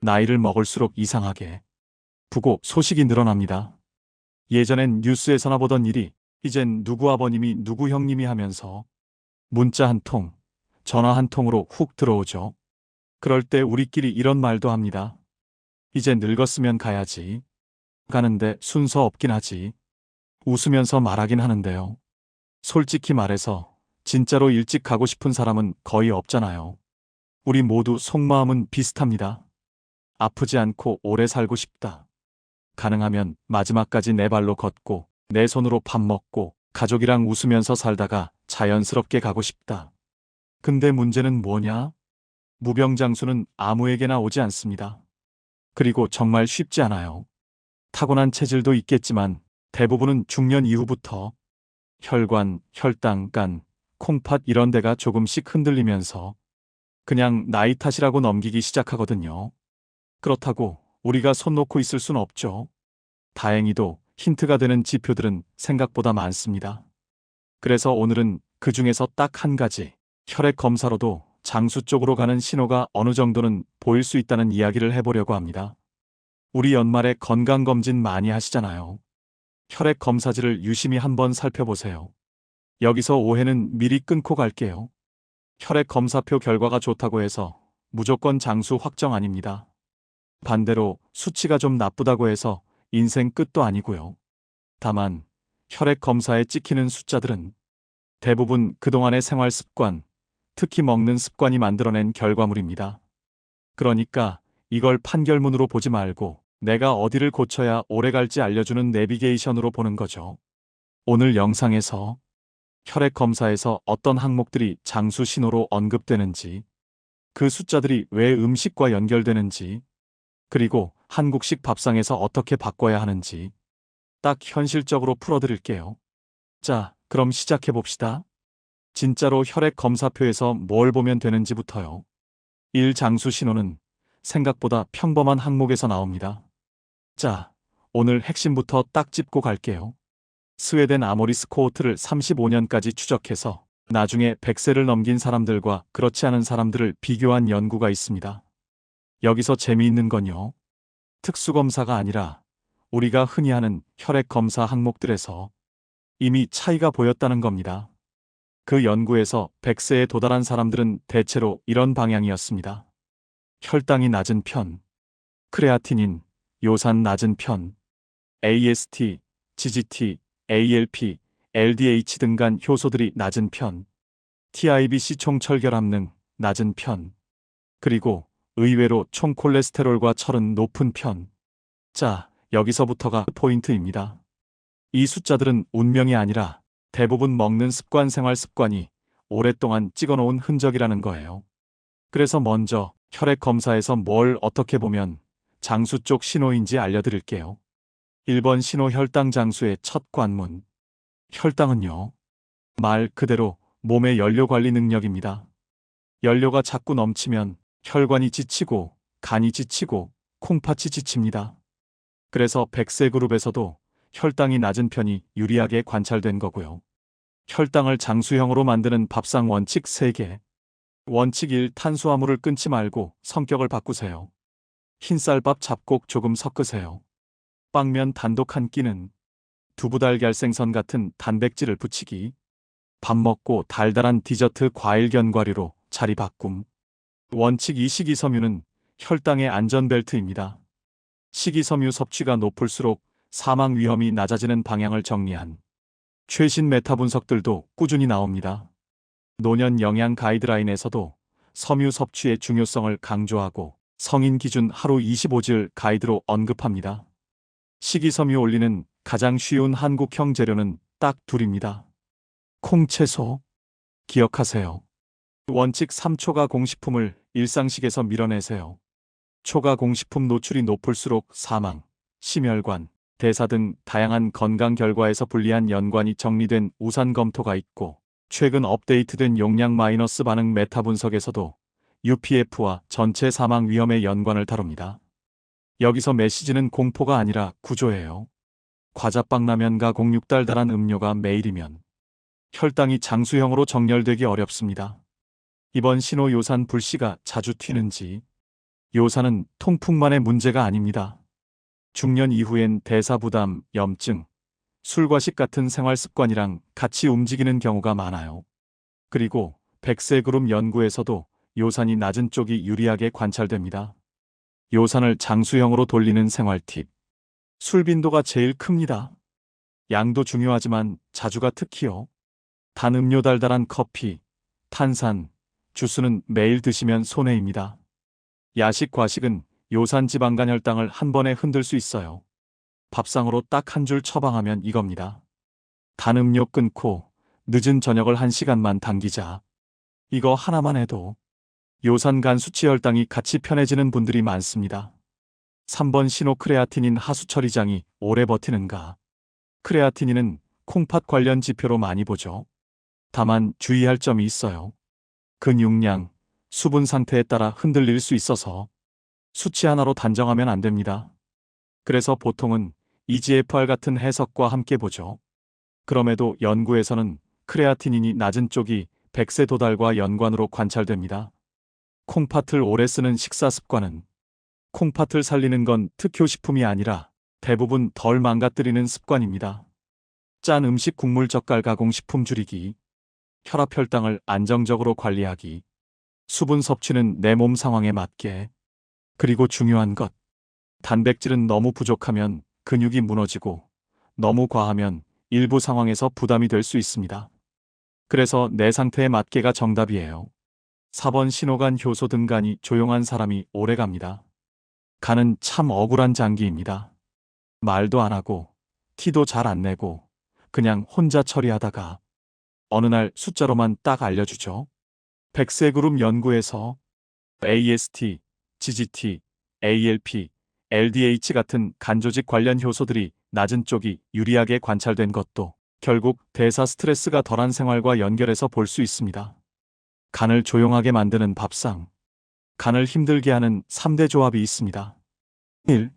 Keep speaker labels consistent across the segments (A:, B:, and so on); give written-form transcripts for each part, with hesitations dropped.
A: 나이를 먹을수록 이상하게 부고 소식이 늘어납니다. 예전엔 뉴스에서나 보던 일이 이젠 누구 아버님이 누구 형님이 하면서 문자 한 통, 전화 한 통으로 훅 들어오죠. 그럴 때 우리끼리 이런 말도 합니다. 이제 늙었으면 가야지. 가는데 순서 없긴 하지. 웃으면서 말하긴 하는데요. 솔직히 말해서 진짜로 일찍 가고 싶은 사람은 거의 없잖아요. 우리 모두 속마음은 비슷합니다. 아프지 않고 오래 살고 싶다. 가능하면 마지막까지 내 발로 걷고 내 손으로 밥 먹고 가족이랑 웃으면서 살다가 자연스럽게 가고 싶다. 근데 문제는 뭐냐? 무병장수는 아무에게나 오지 않습니다. 그리고 정말 쉽지 않아요. 타고난 체질도 있겠지만 대부분은 중년 이후부터 혈관, 혈당, 간, 콩팥 이런 데가 조금씩 흔들리면서 그냥 나이 탓이라고 넘기기 시작하거든요. 그렇다고 우리가 손 놓고 있을 순 없죠. 다행히도 힌트가 되는 지표들은 생각보다 많습니다. 그래서 오늘은 그 중에서 딱 한 가지, 혈액 검사로도 장수 쪽으로 가는 신호가 어느 정도는 보일 수 있다는 이야기를 해보려고 합니다. 우리 연말에 건강검진 많이 하시잖아요. 혈액 검사지를 유심히 한번 살펴보세요. 여기서 오해는 미리 끊고 갈게요. 혈액 검사표 결과가 좋다고 해서 무조건 장수 확정 아닙니다. 반대로 수치가 좀 나쁘다고 해서 인생 끝도 아니고요. 다만 혈액 검사에 찍히는 숫자들은 대부분 그동안의 생활 습관, 특히 먹는 습관이 만들어낸 결과물입니다. 그러니까 이걸 판결문으로 보지 말고 내가 어디를 고쳐야 오래 갈지 알려주는 내비게이션으로 보는 거죠. 오늘 영상에서 혈액 검사에서 어떤 항목들이 장수 신호로 언급되는지, 그 숫자들이 왜 음식과 연결되는지, 그리고 한국식 밥상에서 어떻게 바꿔야 하는지 딱 현실적으로 풀어드릴게요. 자, 그럼 시작해 봅시다. 진짜로 혈액 검사표에서 뭘 보면 되는지부터요. 1. 장수 신호는 생각보다 평범한 항목에서 나옵니다. 자, 오늘 핵심부터 딱 짚고 갈게요. 스웨덴 아모리스 코호트를 35년까지 추적해서 나중에 100세를 넘긴 사람들과 그렇지 않은 사람들을 비교한 연구가 있습니다. 여기서 재미있는 건요. 특수검사가 아니라 우리가 흔히 하는 혈액 검사 항목들에서 이미 차이가 보였다는 겁니다. 그 연구에서 100세에 도달한 사람들은 대체로 이런 방향이었습니다. 혈당이 낮은 편, 크레아티닌, 요산 낮은 편, AST, GGT, ALP, LDH 등 간 효소들이 낮은 편, TIBC 총철결합능 낮은 편, 그리고 의외로 총 콜레스테롤과 철은 높은 편. 자, 여기서부터가 포인트입니다. 이 숫자들은 운명이 아니라 대부분 먹는 습관, 생활 습관이 오랫동안 찍어놓은 흔적이라는 거예요. 그래서 먼저 혈액 검사에서 뭘 어떻게 보면 장수 쪽 신호인지 알려드릴게요. 1번 신호 혈당 장수의 첫 관문. 혈당은요, 말 그대로 몸의 연료 관리 능력입니다. 연료가 자꾸 넘치면 혈관이 지치고 간이 지치고 콩팥이 지칩니다. 그래서 100세 그룹에서도 혈당이 낮은 편이 유리하게 관찰된 거고요. 혈당을 장수형으로 만드는 밥상 원칙 3개. 원칙 1. 탄수화물을 끊지 말고 성격을 바꾸세요. 흰쌀밥 잡곡 조금 섞으세요. 빵면 단독 한 끼는, 두부달걀 생선 같은 단백질을 붙이기. 밥 먹고 달달한 디저트 과일 견과류로 자리 바꿈. 원칙 2. 식이섬유는 혈당의 안전벨트입니다. 식이섬유 섭취가 높을수록 사망 위험이 낮아지는 방향을 정리한 최신 메타 분석들도 꾸준히 나옵니다. 노년 영양 가이드라인에서도 섬유 섭취의 중요성을 강조하고 성인 기준 하루 25질 가이드로 언급합니다. 식이섬유 올리는 가장 쉬운 한국형 재료는 딱 둘입니다. 콩, 채소. 기억하세요. 원칙 3. 초가 공식품을 일상식에서 밀어내세요. 초가 공식품 노출이 높을수록 사망, 심혈관, 대사 등 다양한 건강 결과에서 불리한 연관이 정리된 우산 검토가 있고, 최근 업데이트된 용량 마이너스 반응 메타 분석에서도 UPF와 전체 사망 위험의 연관을 다룹니다. 여기서 메시지는 공포가 아니라 구조예요. 과자빵 라면과 공육달달한 음료가 매일이면 혈당이 장수형으로 정렬되기 어렵습니다. 이번 신호 요산 불씨가 자주 튀는지, 요산은 통풍만의 문제가 아닙니다. 중년 이후엔 대사 부담, 염증, 술과식 같은 생활 습관이랑 같이 움직이는 경우가 많아요. 그리고 백세 그룹 연구에서도 요산이 낮은 쪽이 유리하게 관찰됩니다. 요산을 장수형으로 돌리는 생활 팁. 술 빈도가 제일 큽니다. 양도 중요하지만 자주가 특히요. 단 음료 달달한 커피, 탄산, 주스는 매일 드시면 손해입니다. 야식 과식은 요산 지방간 혈당을 한 번에 흔들 수 있어요. 밥상으로 딱 한 줄 처방하면 이겁니다. 단 음료 끊고 늦은 저녁을 1시간만 당기자. 이거 하나만 해도 요산 간 수치 혈당이 같이 편해지는 분들이 많습니다. 3번 시노크레아틴인 하수 처리장이 오래 버티는가? 크레아틴인은 콩팥 관련 지표로 많이 보죠. 다만 주의할 점이 있어요. 근육량, 수분 상태에 따라 흔들릴 수 있어서 수치 하나로 단정하면 안 됩니다. 그래서 보통은 EGFR 같은 해석과 함께 보죠. 그럼에도 연구에서는 크레아티닌이 낮은 쪽이 백세 도달과 연관으로 관찰됩니다. 콩팥을 오래 쓰는 식사 습관은 콩팥을 살리는 건 특효식품이 아니라 대부분 덜 망가뜨리는 습관입니다. 짠 음식 국물 젓갈 가공식품 줄이기, 혈압 혈당을 안정적으로 관리하기, 수분 섭취는 내 몸 상황에 맞게, 그리고 중요한 것, 단백질은 너무 부족하면 근육이 무너지고 너무 과하면 일부 상황에서 부담이 될 수 있습니다. 그래서 내 상태에 맞게가 정답이에요. 4번 신호간 효소 등간이 조용한 사람이 오래 갑니다. 간은 참 억울한 장기입니다. 말도 안 하고 티도 잘 안 내고 그냥 혼자 처리하다가 어느 날 숫자로만 딱 알려주죠. 백세그룹 연구에서 AST, GGT, ALP, LDH 같은 간조직 관련 효소들이 낮은 쪽이 유리하게 관찰된 것도 결국 대사 스트레스가 덜한 생활과 연결해서 볼 수 있습니다. 간을 조용하게 만드는 밥상, 간을 힘들게 하는 3대 조합이 있습니다. 1.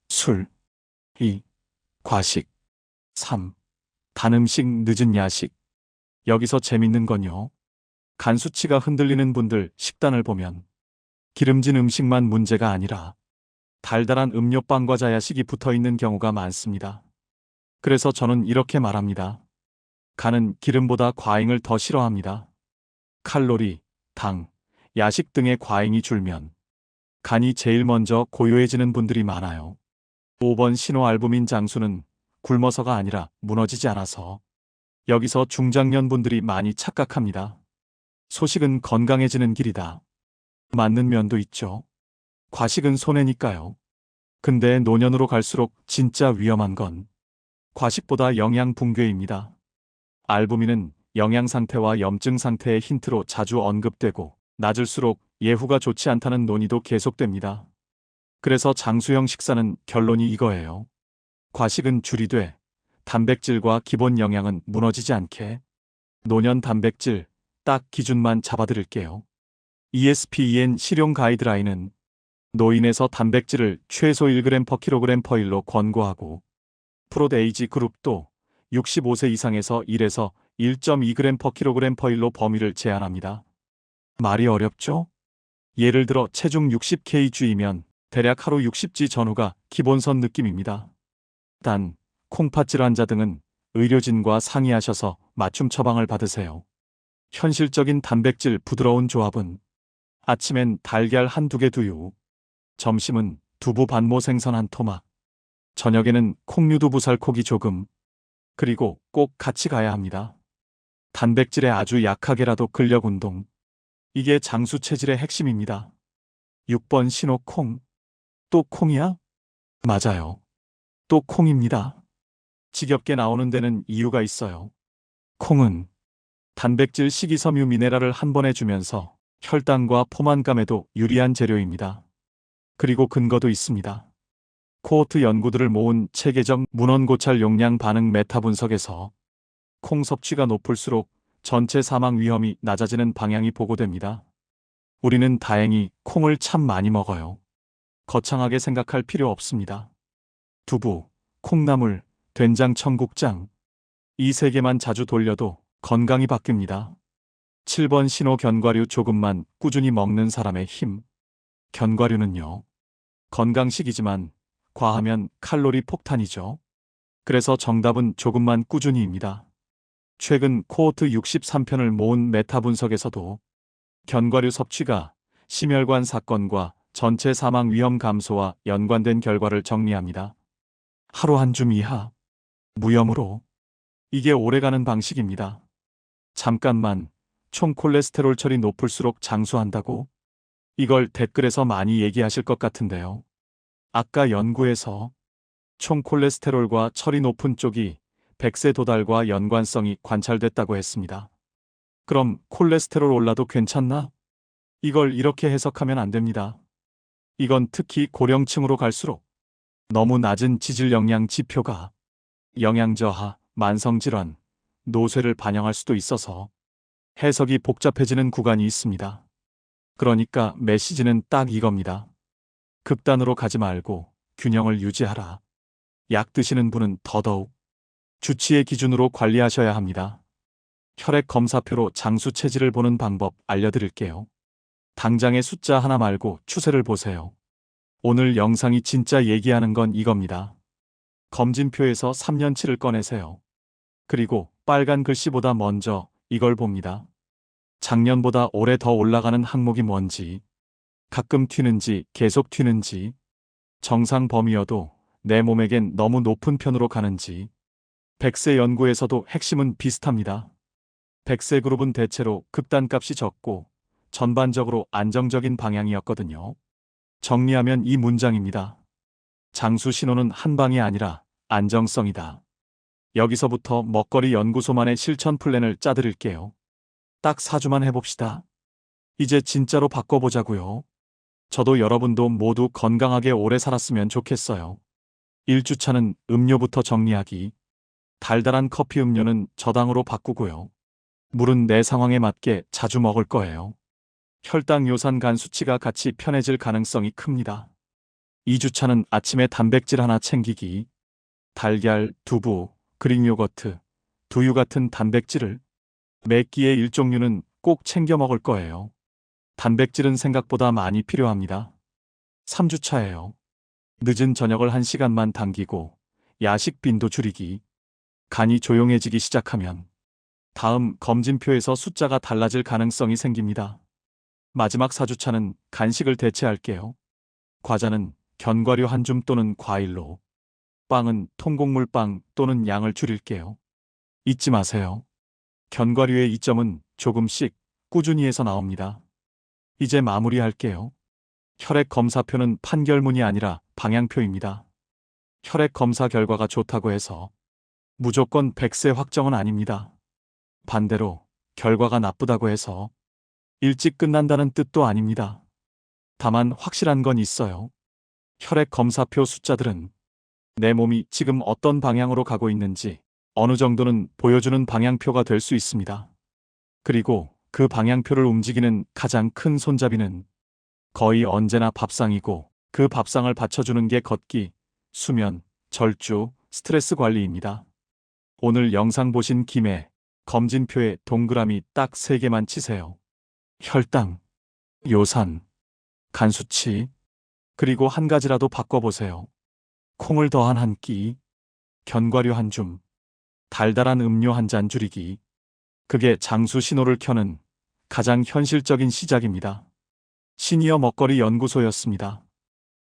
A: 술 2. 과식 3. 단 음식 늦은 야식. 여기서 재밌는 건요. 간 수치가 흔들리는 분들 식단을 보면 기름진 음식만 문제가 아니라 달달한 음료빵과 자야식이 붙어있는 경우가 많습니다. 그래서 저는 이렇게 말합니다. 간은 기름보다 과잉을 더 싫어합니다. 칼로리, 당, 야식 등의 과잉이 줄면 간이 제일 먼저 고요해지는 분들이 많아요. 5번 신호알부민 장수는 굶어서가 아니라 무너지지 않아서. 여기서 중장년 분들이 많이 착각합니다. 소식은 건강해지는 길이다. 맞는 면도 있죠. 과식은 손해니까요. 근데 노년으로 갈수록 진짜 위험한 건 과식보다 영양 붕괴입니다. 알부민은 영양 상태와 염증 상태의 힌트로 자주 언급되고 낮을수록 예후가 좋지 않다는 논의도 계속됩니다. 그래서 장수형 식사는 결론이 이거예요. 과식은 줄이되 단백질과 기본 영양은 무너지지 않게. 노년 단백질 딱 기준만 잡아드릴게요. ESPEN 실용 가이드라인은 노인에서 단백질을 최소 1g/kg/일로 권고하고 프로드 에이지 그룹도 65세 이상에서 1에서 1.2g/kg/일로 범위를 제한합니다. 말이 어렵죠? 예를 들어 체중 60kg이면 대략 하루 60지 전후가 기본선 느낌입니다. 단, 콩팥질 환자 등은 의료진과 상의하셔서 맞춤 처방을 받으세요. 현실적인 단백질 부드러운 조합은 아침엔 달걀 한두 개 두유, 점심은 두부 반모 생선 한 토막, 저녁에는 콩류두부 살코기 조금, 그리고 꼭 같이 가야 합니다. 단백질에 아주 약하게라도 근력 운동. 이게 장수 체질의 핵심입니다. 6번 신호 콩. 또 콩이야? 맞아요. 또 콩입니다. 지겹게 나오는 데는 이유가 있어요. 콩은 단백질 식이섬유 미네랄을 한 번에 주면서 혈당과 포만감에도 유리한 재료입니다. 그리고 근거도 있습니다. 코호트 연구들을 모은 체계적 문헌 고찰 용량 반응 메타 분석에서 콩 섭취가 높을수록 전체 사망 위험이 낮아지는 방향이 보고됩니다. 우리는 다행히 콩을 참 많이 먹어요. 거창하게 생각할 필요 없습니다. 두부, 콩나물, 된장, 청국장. 이 세 개만 자주 돌려도 건강이 바뀝니다. 7번 신호 견과류 조금만 꾸준히 먹는 사람의 힘. 견과류는요. 건강식이지만 과하면 칼로리 폭탄이죠. 그래서 정답은 조금만 꾸준히입니다. 최근 코호트 63편을 모은 메타 분석에서도 견과류 섭취가 심혈관 사건과 전체 사망 위험 감소와 연관된 결과를 정리합니다. 하루 한 줌 이하, 무염으로. 이게 오래가는 방식입니다. 잠깐만, 총 콜레스테롤 철이 높을수록 장수한다고? 이걸 댓글에서 많이 얘기하실 것 같은데요. 아까 연구에서 총 콜레스테롤과 철이 높은 쪽이 100세 도달과 연관성이 관찰됐다고 했습니다. 그럼 콜레스테롤 올라도 괜찮나? 이걸 이렇게 해석하면 안 됩니다. 이건 특히 고령층으로 갈수록 너무 낮은 지질 영양 지표가 영양 저하, 만성질환, 노쇠를 반영할 수도 있어서 해석이 복잡해지는 구간이 있습니다. 그러니까 메시지는 딱 이겁니다. 극단으로 가지 말고 균형을 유지하라. 약 드시는 분은 더더욱 주치의 기준으로 관리하셔야 합니다. 혈액 검사표로 장수 체질을 보는 방법 알려드릴게요. 당장의 숫자 하나 말고 추세를 보세요. 오늘 영상이 진짜 얘기하는 건 이겁니다. 검진표에서 3년치를 꺼내세요. 그리고 빨간 글씨보다 먼저 이걸 봅니다. 작년보다 올해 더 올라가는 항목이 뭔지, 가끔 튀는지 계속 튀는지, 정상 범위여도 내 몸에겐 너무 높은 편으로 가는지. 100세 연구에서도 핵심은 비슷합니다. 100세 그룹은 대체로 극단값이 적고 전반적으로 안정적인 방향이었거든요. 정리하면 이 문장입니다. 장수 신호는 한 방이 아니라 안정성이다. 여기서부터 먹거리 연구소만의 실천 플랜을 짜드릴게요. 딱 4주만 해봅시다. 이제 진짜로 바꿔보자고요. 저도 여러분도 모두 건강하게 오래 살았으면 좋겠어요. 1주차는 음료부터 정리하기. 달달한 커피 음료는 저당으로 바꾸고요. 물은 내 상황에 맞게 자주 먹을 거예요. 혈당 요산 간 수치가 같이 편해질 가능성이 큽니다. 2주차는 아침에 단백질 하나 챙기기. 달걀, 두부, 그릭 요거트, 두유 같은 단백질을 매 끼의 일종류는 꼭 챙겨 먹을 거예요. 단백질은 생각보다 많이 필요합니다. 3주차예요. 늦은 저녁을 1시간만 당기고 야식 빈도 줄이기. 간이 조용해지기 시작하면 다음 검진표에서 숫자가 달라질 가능성이 생깁니다. 마지막 4주차는 간식을 대체할게요. 과자는 견과류 한 줌 또는 과일로, 빵은 통곡물빵 또는 양을 줄일게요. 잊지 마세요. 견과류의 이점은 조금씩 꾸준히에서 나옵니다. 이제 마무리할게요. 혈액 검사표는 판결문이 아니라 방향표입니다. 혈액 검사 결과가 좋다고 해서 무조건 100세 확정은 아닙니다. 반대로 결과가 나쁘다고 해서 일찍 끝난다는 뜻도 아닙니다. 다만 확실한 건 있어요. 혈액 검사표 숫자들은 내 몸이 지금 어떤 방향으로 가고 있는지 어느 정도는 보여주는 방향표가 될 수 있습니다. 그리고 그 방향표를 움직이는 가장 큰 손잡이는 거의 언제나 밥상이고, 그 밥상을 받쳐주는 게 걷기, 수면, 절주, 스트레스 관리입니다. 오늘 영상 보신 김에 검진표에 동그라미 딱 3개만 치세요. 혈당, 요산, 간 수치, 그리고 한 가지라도 바꿔보세요. 콩을 더한 한 끼, 견과류 한 줌, 달달한 음료 한 잔 줄이기. 그게 장수 신호를 켜는 가장 현실적인 시작입니다. 시니어 먹거리 연구소였습니다.